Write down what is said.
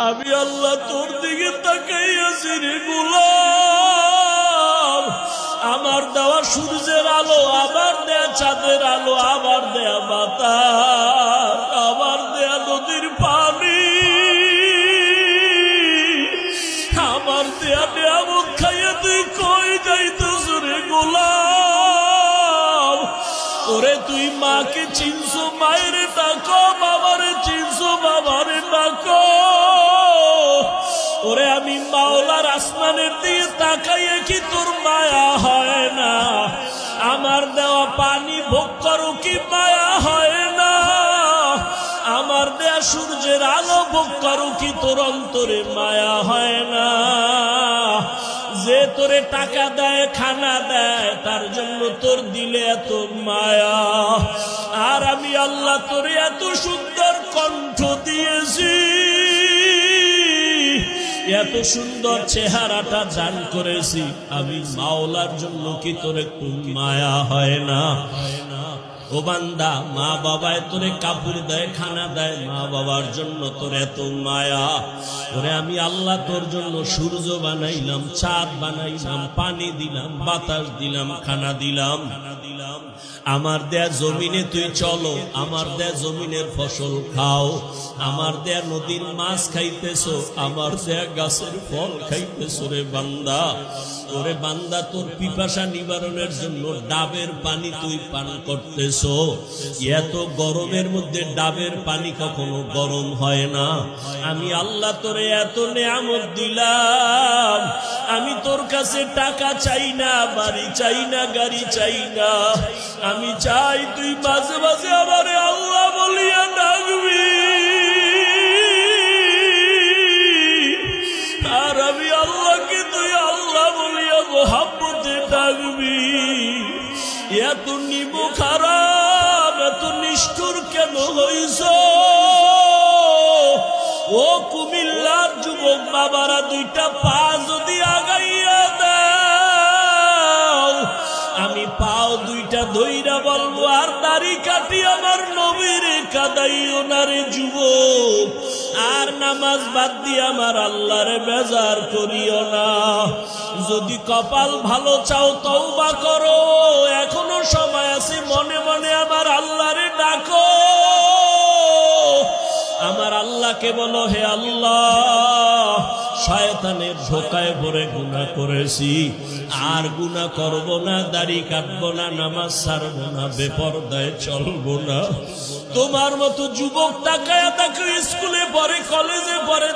আমি আল্লাহ তোর দিকে তাকাইয়াছি রে গোলাম। আমার দেওয়া সূর্যের আলো, আবার দেয়া চাঁদের আলো, আবার দেয়া বাতাস, আবার দেয়া নদীর পানি, আমার দেয়া নিয়ামত খাইয়া তুই কই যাইতেছ রে গোলাম? ওরে তুই মাকে চিনছো, মায়ের ডাকো, বাবারে চিনছো, বাবারে ডাকো। ওরে আমি মাওলার আসমানের দিকে তাকাইয়ে কি তোর মায়া হয় না? আমার দেওয়া পানি ভোগ করো কি মায়া হয় না? আমার দেয়া সূর্যের আলো ভোগ করো কি তোর অন্তরে মায়া হয় না? যে তোরে টাকা দেয়, খানা দেয়, তার জন্য তোর দিলে এত মায়া। আর আমি আল্লাহ তোরে এত সুন্দর কণ্ঠ দিয়েছি, এত সুন্দর চেহারাটা দান করেছি, আমি মাওলার জন্য কি তোর একটু মায়া হয় না? ও বান্দা, মা বাবায় তোরে কাপড় দেয়, খানা দেয়, মা বাবার জন্য তোর এত মায়া। ওরে আমি আল্লাহ তোর জন্য সূর্য বানাইলাম, চাঁদ বানাইলাম, পানি দিলাম, বাতাস দিলাম, খানা দিলাম। আমার দেয়া জমিনে তুই চলো, আমার দেয়া জমিনের ফসল খাও, আমার দেয়া নদীর মাছ খাইতেছো, আমার দেয়া গাছের ফল খাইতেছো রে বান্দা। ওরে বান্দা, তোর পিপাসা নিবারণের জন্য ডাবের পানি তুই পান করতেছো। এত গরমের মধ্যে ডাবের পানি কখনো গরম হয় না। আমি আল্লাহ তোরে এত নেয়ামত দিলাম, আমি তোর কাছে টাকা চাই না, বাড়ি চাই না, গাড়ি চাই না। আমি চাই তুই মাঝে মাঝে আমারে আল্লাহ বলিয়া ডাকবি। আর আমি আল্লাহকে তুই আল্লাহ বলিয়া মোহাব্বতে ডাকবি। এত নিবো খারাপ, এত নিষ্ঠুর কেন হইছ? ও কুমিল্লার যুবক বাবারা, দুইটা পা যদি আগাইয়া দাও, আমি পাও দুইটা ধইরা বলবো, আর দাড়ি কাটি আমার নবীরে কাদাইও না রে যুবক। আর নামাজ বাদ দিয়ে আমার আল্লাহরে বেজার করিও না। যদি কপাল ভালো চাও তওবা করো, এখনো সময় আছে, মনে মনে আমার আল্লাহরে ডাকো। আমার আল্লাহকে বলো, হে আল্লাহ, শয়তানের ধোকায় পড়ে গুনাহ করেছি, আর গুনাহ করব না, দাড়ি কাটবো না, নামাজ ছাড়বো না, বেপরদায় চলবো না। তোমার মতো যুবক তাকায়া তাকে স্কুলে পড়ে, কলেজে পড়ে,